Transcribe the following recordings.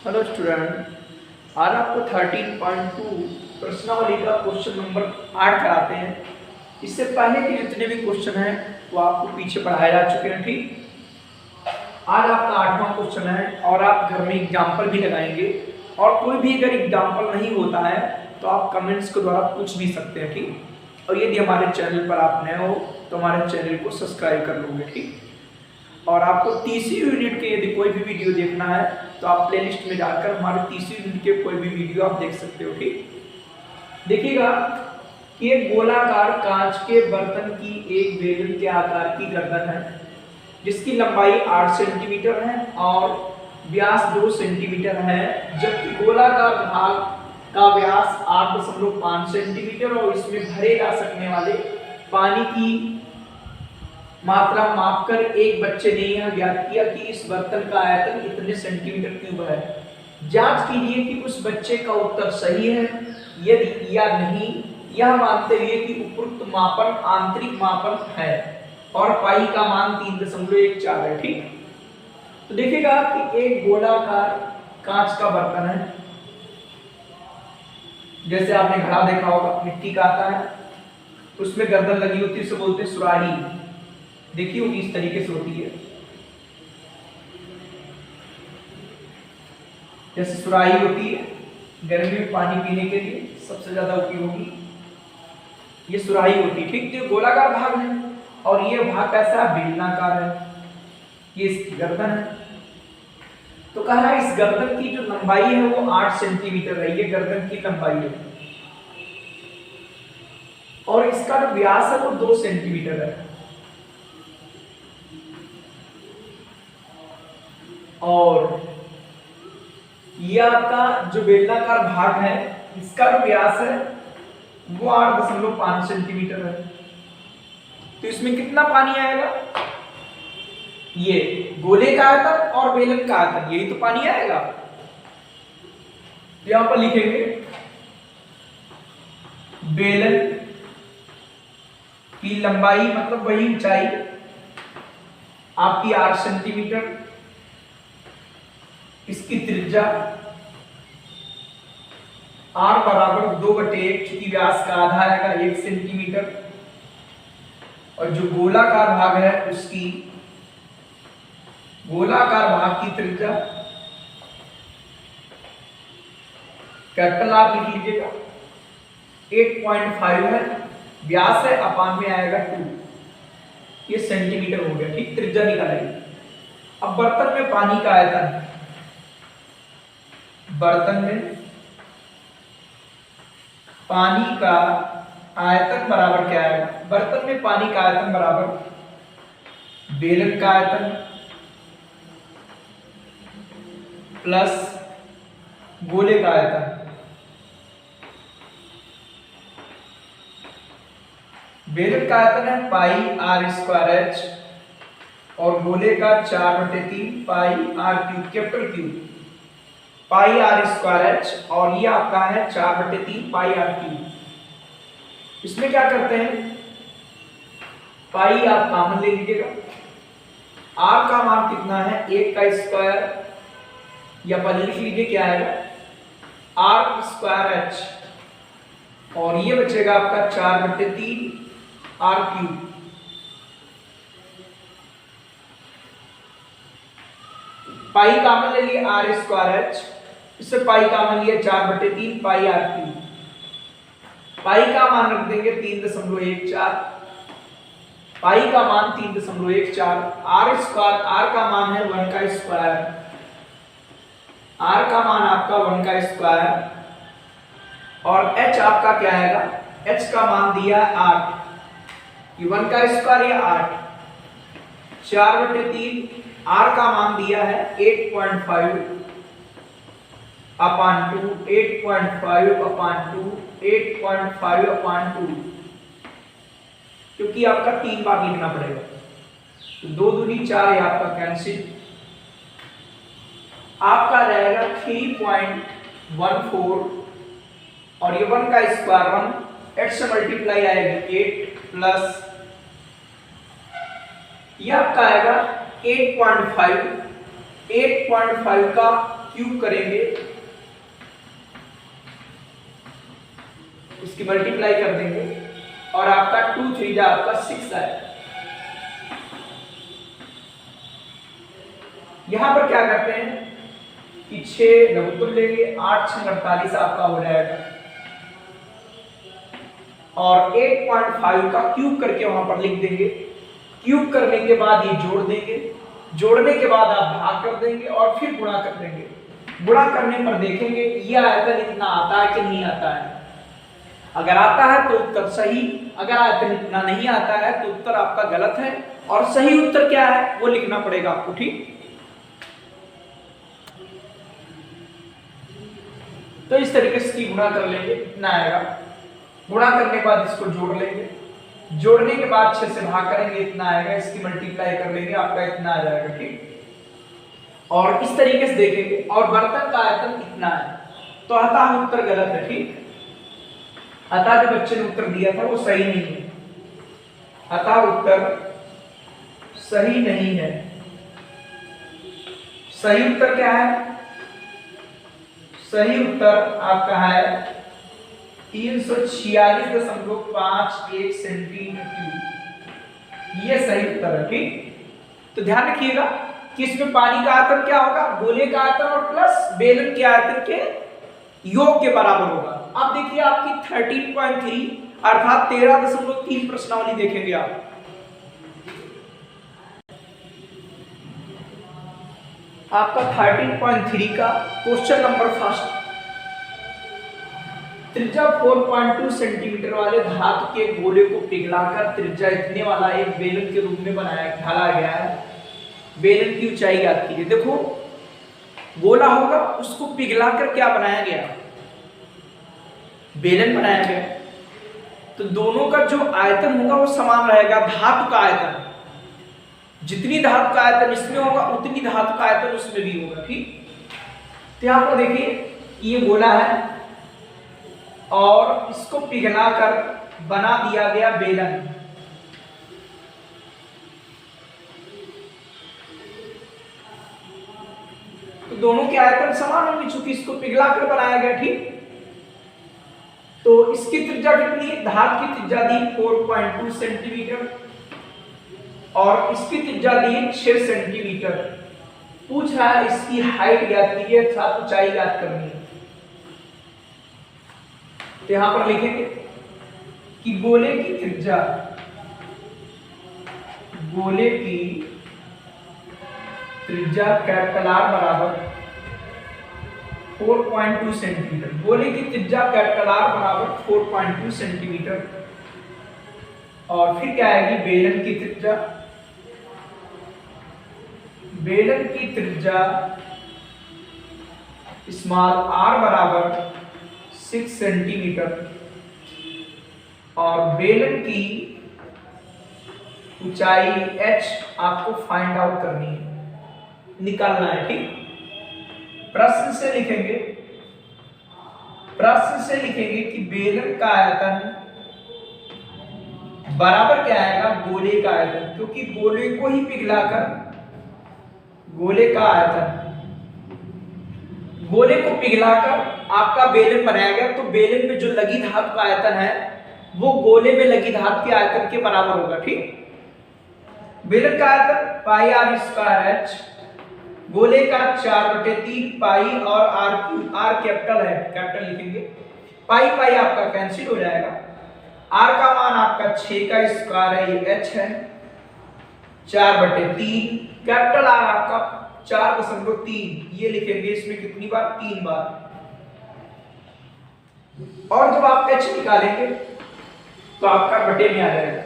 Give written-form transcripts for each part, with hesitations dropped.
Hello student, आज आपको 13.2 प्रश्नावली का क्वेश्चन नंबर 8 कराते हैं। इससे पहले के जितने भी क्वेश्चन हैं वो आपको पीछे पढ़ाए जा चुके हैं। ठीक, आज आपका 8वां क्वेश्चन है और आप घर में एग्जाम्पल भी लगाएंगे। और कोई भी अगर एग्जाम्पल नहीं होता है तो आप कमेंट्स के द्वारा पूछ भी सकते हैं। ठीक, और यदि हमारे चैनल पर आप नए हो तो हमारे चैनल को सब्सक्राइब कर लोगे। ठीक, और आपको तीसरी यूनिट के यदि कोई भी वीडियो देखना है तो आप प्लेलिस्ट में जाकर हमारे तीसरी यूनिट के कोई भी वीडियो आप देख सकते हो। ठीक, देखिएगा कि एक गोलाकार कांच के बर्तन की एक बेलन के आकार की गर्दन है जिसकी लंबाई 8 सेंटीमीटर है और व्यास 2 सेंटीमीटर है, जबकि गोलाकार भाग का व्यास 8.5 सेंटीमीटर और इसमें भरे जा सकने वाले पानी की मात्रा मापकर एक बच्चे ने यह ज्ञात किया कि इस बर्तन का आयतन इतने सेंटीमीटर क्यूब है। जांच कीजिए कि उस बच्चे का उत्तर सही है यदि या नहीं, यह मानते हुए कि उपरोक्त मापन आंतरिक मापन है और पाई का मान 3.14 है। ठीक, तो देखिएगा कि एक गोलाकार कांच का बर्तन है, जैसे आपने घड़ा देखा होगा, मिट्टी का आता है, उसमें गर्दन लगी होती है, उसे बोलते हैं सुराही। देखिए वो इस तरीके से होती है, जैसे सुराही होती है गर्मी में पानी पीने के लिए सबसे ज्यादा उपयोगी, ये सुराही होती है। ठीक, जो गोलाकार भाग है और ये भाग कैसा है, बेलनाकार है, ये इसकी गर्दन है। तो कह रहा है इस गर्दन की जो लंबाई है वो 8 सेंटीमीटर है, ये गर्दन की लंबाई है, और इसका जो व्यास है वो 2 सेंटीमीटर है, और यह आपका जो बेलनाकार भाग है इसका जो व्यास है वो 8.5 सेंटीमीटर है। तो इसमें कितना पानी आएगा, ये गोले का आयतन और बेलन का आयतन, यही तो पानी आएगा। यहां पर लिखेंगे बेलन की लंबाई मतलब वही ऊंचाई आपकी 8 सेंटीमीटर, इसकी त्रिज्या r बराबर 2/1, चूंकि व्यास का आधा आएगा 1 सेंटीमीटर, और जो गोलाकार भाग है उसकी गोलाकार भाग की त्रिज्या कैपिटल R लिख लीजिएगा, 8.5 है, व्यास है, अपान में आएगा 2, ये सेंटीमीटर हो गया। ठीक, त्रिज्या निकालेंगे। अब बर्तन में पानी का आयतन, बर्तन में पानी का आयतन बराबर क्या आएगा, बर्तन में पानी का आयतन बराबर बेलन का आयतन प्लस गोले का आयतन। बेलन का आयतन है पाई r²h और गोले का 4/3 पाई r³ कैपिटल क्यूब, पाई r²h और ये आपका है 4/3 पाई r³। इसमें क्या करते हैं, पाई आप कॉमन ले लीजिएगा, r का मान कितना है 1 का स्क्वायर, या पहले लिख लीजिए क्या आएगा r²h, और ये बचेगा आपका 4/3 r³। पाई कॉमन ले लिए r²h, इससे पाई कॉमन लिया 4/3 पाई r³, पाई का मान रख देंगे 3.14, पाई का मान 3.14, r का मान है 1 का स्क्वायर, r का मान आपका 1 का स्क्वायर, और h आपका क्या आएगा, h का मान दिया 8, ये 1 का स्क्वायर या 8, 4/3, r का मान दिया है 8.5 अपान 2, 8.5 अपान 2, 8.5 अपान 2, क्योंकि आपका 3 बार लिखना पड़ेगा, तो 2 दूनी 4 है आपका कैंसिल, आपका रहेगा 3.14, और ये 1 का स्क्वायर 1, 8 से मल्टीप्लाई आएगी 8 प्लस ये आपका आएगा 8.5 का क्यूब करेंगे, इसकी मल्टीप्लाई कर देंगे और आपका 2 3 जा आपका 6 आएगा। यहां पर क्या करते हैं कि 6 लघुत्तम लेंगे, 8 6 48 आपका हो जाएगा और 8.5 का क्यूब करके वहां पर लिख देंगे। क्यूब करने के बाद ये जोड़ देंगे, जोड़ने के बाद आप भाग कर देंगे और फिर गुणा कर देंगे। गुणा करने पर देखेंगे ये आयतन इतना आता है कि नहीं आता है। अगर आता है तो उत्तर सही, अगर आयतन इतना नहीं आता है तो उत्तर आपका गलत है और सही उत्तर क्या है वो लिखना पड़ेगा आपको। ठीक, तो इस तरीके से गुणा कर लेंगे, इतना आएगा। गुणा करने के बाद इसको जोड़ लेंगे, जोड़ने के बाद 6 से भाग करेंगे, इतना आएगा। इसकी मल्टीप्लाई कर लेंगे, आपका इतना आ जाएगा। ठीक, और इस तरीके से देखेंगे और बर्तन का आयतन इतना है, तो अतः उत्तर गलत है। ठीक, अतः जो बच्चे ने उत्तर दिया था वो सही नहीं है, अतः उत्तर सही नहीं है। सही उत्तर क्या है? सही उत्तर आपका है 346.51 सेंटीमीटर क्यूब, ये सही उत्तर है। ठीक, तो ध्यान रखिएगा कि इसमें पानी का आयतन क्या होगा, गोले का आयतन और प्लस बेलन के आयतन के योग के बराबर होगा। अब देखिए आपकी 13.3 अर्थात 13.3 प्रश्नावली देखेंगे आप। आपका 13.3 का क्वेश्चन नंबर फर्स्ट, त्रिज्या 4.2 सेंटीमीटर वाले धातु के गोले को पिघलाकर त्रिज्या इतने वाला एक बेलन के रूप में ढाला गया है। बेलन की ऊंचाई याद कीजिए। देखो गोला होगा उसको पिघलाकर क्या बनाया गया, बेलन बनाया गया। तो दोनों का जो आयतन होगा वो समान रहेगा। धातु का आयतन, जितनी धातु का आयतन इसमें होगा उतनी धातु का आयतन उसमें भी होगा। ठीक, तो यहां पर देखिए ये गोला है और इसको पिघलाकर बना दिया गया बेलन। तो दोनों के आयतन समान होंगे चूंकि इसको पिघलाकर बनाया गया। ठीक, तो इसकी त्रिज्या कितनी है? धातु की त्रिज्या दी 4.2 सेंटीमीटर और इसकी त्रिज्या दी 6 सेंटीमीटर। पूछ रहा है इसकी हाइट ज्ञात कीजिए, अर्थात ऊंचाई ज्ञात करनी है। तो यहां पर लिखेंगे कि गोले की त्रिज्या, गोले की त्रिज्या कैपिटल आर बराबर 4.2 सेंटीमीटर। गोले की त्रिज्या कैपिटल आर बराबर 4.2 सेंटीमीटर और फिर क्या आएगी बेलन की त्रिज्या। बेलन की त्रिज्या स्मॉल आर बराबर 6 सेंटीमीटर और बेलन की ऊंचाई h आपको फाइंड आउट करनी है, निकालना है। ठीक, प्रश्न से लिखेंगे, प्रश्न से लिखेंगे कि बेलन का आयतन बराबर क्या आएगा, गोले का आयतन, क्योंकि गोले को ही पिघलाकर गोले का आयतन, गोले को पिघलाकर आपका बेलन बनाया गया। तो बेलन में जो लगी धातु का आयतन है वो गोले में लगी धातु के आयतन के बराबर होगा। ठीक, बेलन का आयतन पाई आर स्क्वायर एच, गोले का 4/3 पाई और आर क्यूब, आर कैपिटल है, कैपिटल लिखेंगे। पाई पाई आपका कैंसिल हो जाएगा। आर का मान आपका 6 का स्क्वायर है, ये एच है, 4/3 कैपिटल आर आपका 4.3, ये लिखेंगे इसमें कितनी बार, 3 बार। और जब आप h निकालेंगे तो आपका बटे में आ जाएगा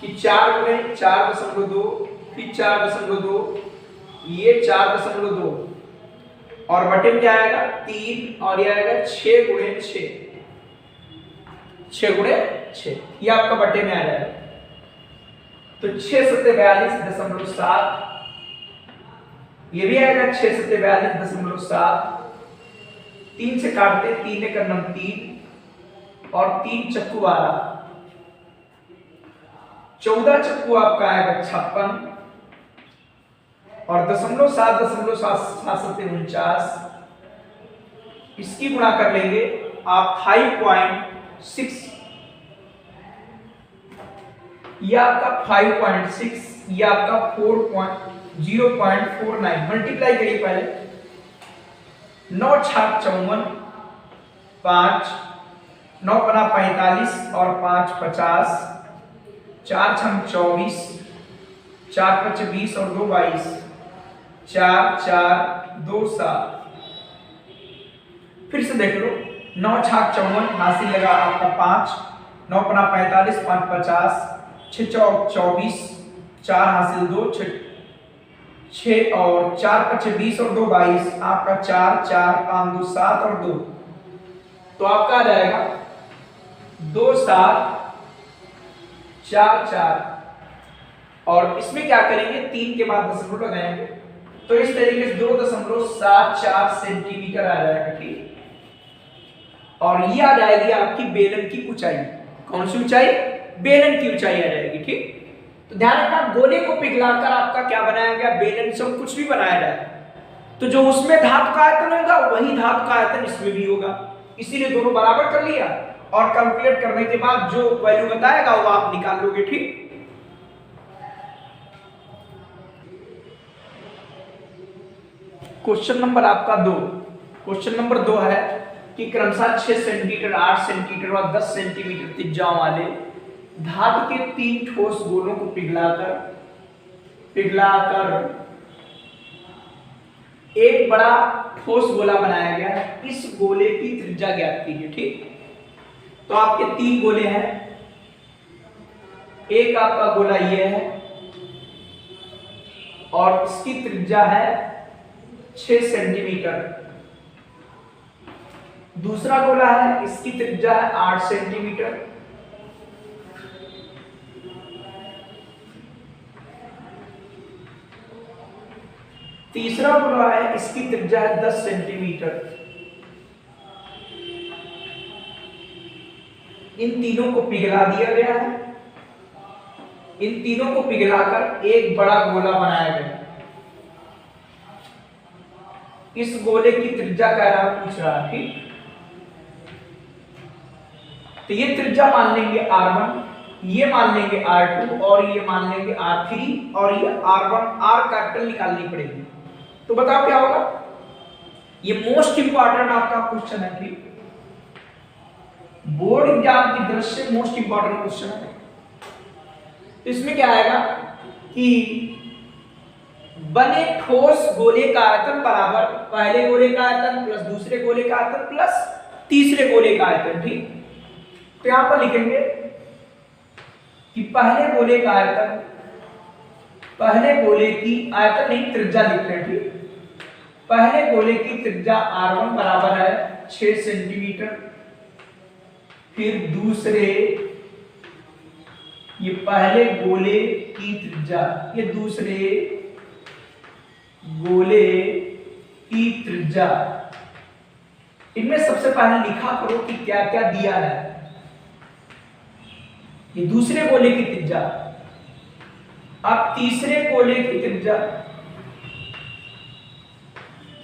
कि 4 गुणे 4.2 फिर 4.2, ये 4.2 और बटे में क्या आएगा 3 और ये आएगा 6 गुणे 6, 6 गुणे 6, ये आपका बटे में आ जाएगा। तो 6 सत्ते 42.7, ये भी आएगा 6 सत्ते 42.7, 3 से काटते 3 एक 9 3 और 3 चक्कू 12, 14 चक्कू आपका आएगा 56, और 0.7 इसकी गुणा कर लेंगे आप 5.6, ये आपका 5.6, ये आपका 0.49 मल्टीप्लाई करिए पहले। 9 छाक 54, 5 9 बना 45 और 5 50, 4 छम 24, 4 5 20 और 2 22, 4 4 2 7। फिर से देख लो, 9 छाक 54 हासिल लगा आपका 5, 9 बना 45, 5 50, 6 चौक 24, 4 हासिल 2, 6 और 4 5 20 और 2 22, आपका 4 4 5 2 7 और 2, तो आपका आ जाएगा 2 7 4 4। और इसमें क्या करेंगे, 3 के बाद दशमलव लगाएंगे, तो इस तरीके से 2.74 सेंटीमीटर आ जाएगा। ठीक, और ये आ जाएगी आपकी बेलन की ऊंचाई। कौन सी ऊंचाई? बेलन की ऊंचाई आ जाएगी। ठीक, तो ध्यान रखना, गोले को पिघलाकर आपका क्या बनाया गया, बेलन से कुछ भी बनाया जाए तो जो उसमें धातु का आयतन होगा वही धातु का आयतन इसमें भी होगा, इसीलिए दोनों बराबर कर लिया और कैलकुलेट करने के बाद जो वैल्यू बताएगा वो आप निकाल लोगे। ठीक, क्वेश्चन नंबर आपका 2, क्वेश्चन नंबर 2 है कि क्रमशः 6 सेंटीमीटर, 8 सेंटीमीटर और 10 सेंटीमीटर त्रिज्याओं वाले धातु के 3 ठोस गोलों को पिघलाकर एक बड़ा ठोस गोला बनाया गया है। इस गोले की त्रिज्या ज्ञात कीजिए। ठीक, तो आपके 3 गोले हैं, एक आपका गोला ये है और इसकी त्रिज्या है 6 सेंटीमीटर, दूसरा गोला है इसकी त्रिज्या है 8 सेंटीमीटर, तीसरा गोला है इसकी त्रिज्या है 10 सेंटीमीटर। इन तीनों को पिघला दिया गया है, इन तीनों को पिघलाकर एक बड़ा गोला बनाया गया। इस गोले की त्रिज्या कह रहा पूछ रहा। ठीक, तो ये त्रिज्या मान लेंगे R1, ये मान लेंगे R2 और ये मान लेंगे R3 और ये R1 R कैपिटल निकालनी पड़ेगी। तो बताओ क्या होगा, ये मोस्ट इंपॉर्टेंट आपका क्वेश्चन है। ठीक, बोर्ड एग्जाम की दृष्टि से मोस्ट इंपॉर्टेंट क्वेश्चन है। इसमें क्या आएगा कि बने ठोस गोले का आयतन बराबर पहले गोले का आयतन प्लस दूसरे गोले का आयतन प्लस तीसरे गोले का आयतन। ठीक, तो यहां पर लिखेंगे कि पहले गोले का आयतन, पहले गोले की आयतन नहीं त्रिज्या लिख रहे हैं। ठीक, पहले गोले की त्रिज्या R1 बराबर है 6 सेंटीमीटर, फिर दूसरे, ये पहले गोले की त्रिज्या, ये दूसरे गोले की त्रिज्या, इनमें सबसे पहले लिखा करो कि क्या क्या दिया है। ये दूसरे गोले की त्रिज्या, अब तीसरे गोले की त्रिज्या,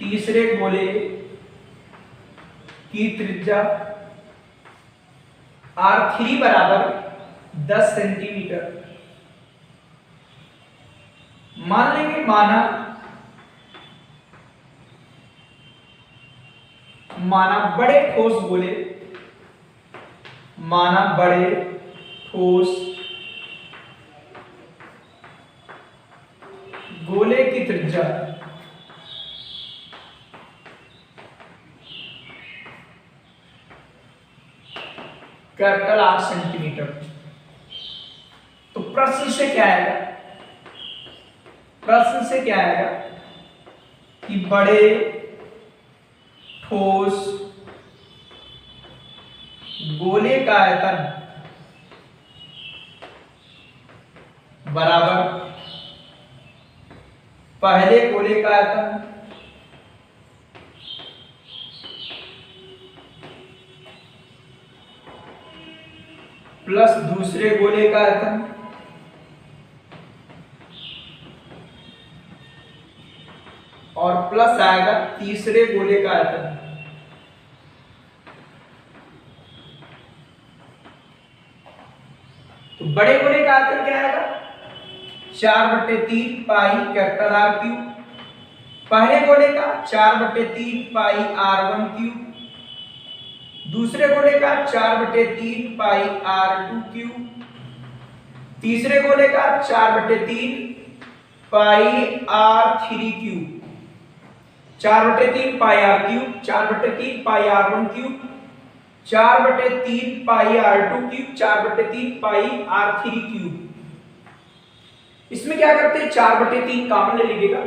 तीसरे गोले की त्रिज्या R3 बराबर 10 सेंटीमीटर मान लेंगे। माना बड़े ठोस गोले, माना बड़े ठोस गोले की त्रिज्या कैपिटल R सेंटीमीटर। तो प्रश्न से क्या आएगा, प्रश्न से क्या आएगा कि बड़े ठोस गोले का आयतन बराबर पहले गोले का आयतन प्लस दूसरे गोले का आयतन और प्लस आएगा तीसरे गोले का आयतन। तो बड़े गोले का आयतन क्या आएगा? 4/3 पाई कैपिटल आर क्यूब। पहले गोले का 4/3 पाई r1 क्यूब। दूसरे गोले का 4/3 पाई r2 क्यूब। तीसरे गोले का 4/3 पाई r3 क्यूब। 4/3 पाई r क्यूब, 4/3 पाई r1 क्यूब, 4/3 पाई r2 क्यूब, 4/3 पाई r3 क्यूब। इसमें क्या करते हैं, 4/3 कॉमन ले लीजिएगा,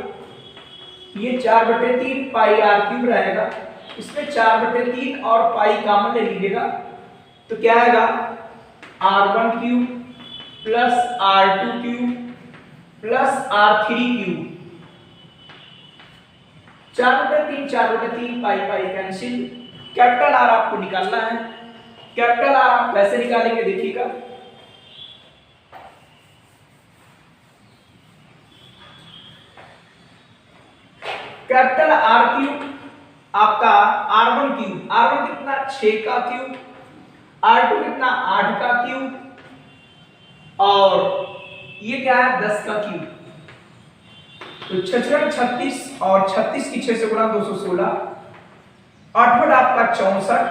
ये 4/3 पाई r क्यूब रहेगा, इसमें 4/3 और पाई कॉमन ले लीजिएगा, तो क्या आएगा r1 cube plus r2 cube plus r3 cube. 4/3 पाई पाई कैंसिल। कैपिटल आर आपको निकालना है। कैपिटल आर आप कैसे निकालेंगे देखिएगा, कैपिटल आर क्यूब आपका r1 क्यूब, r1 कितना 6 का क्यूब, r2 कितना 8 का क्यूब और ये क्या है 10 का क्यूब। तो 6 36 और 36 की 6 से गुणा 216, 8 आपका 64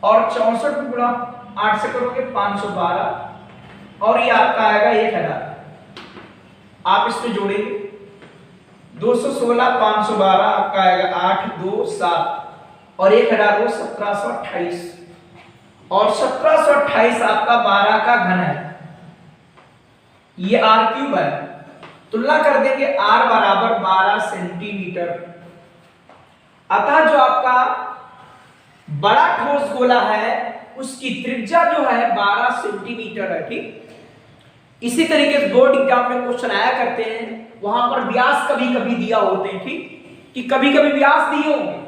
और 64 को गुणा 8 से करोगे 512 और ये आपका आएगा 1000। आप इसमें जोड़ेंगे 216 512 आपका आएगा 8 2 7 और 1000 को 1728 और 1728 आपका 12 का घन है। ये r क्यूब है। तुलना कर देंगे r बराबर 12 सेंटीमीटर। अतः जो आपका बड़ा ठोस गोला है उसकी त्रिज्या जो है 12 सेंटीमीटर है। ठीक, इसी तरीके से बोर्ड एग्जाम में क्वेश्चन आया करते हैं, वहां पर व्यास कभी कभी दिया होते हैं। ठीक, कि कभी कभी व्यास दिए होंगे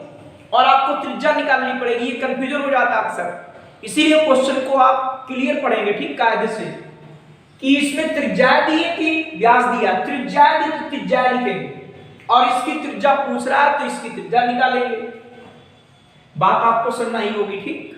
और आपको त्रिज्या निकालनी पड़ेगी, ये कंफ्यूजन हो जाता है अक्सर। इसीलिए क्वेश्चन को आप क्लियर पढ़ेंगे ठीक कायदे से कि इसमें त्रिज्या दी है कि व्यास दिया। त्रिज्या दी तो त्रिज्या लिखेंगे और इसकी त्रिज्या पूछ रहा है तो इसकी त्रिज्या निकालेंगे। बात आपको समझना ही होगी। ठीक,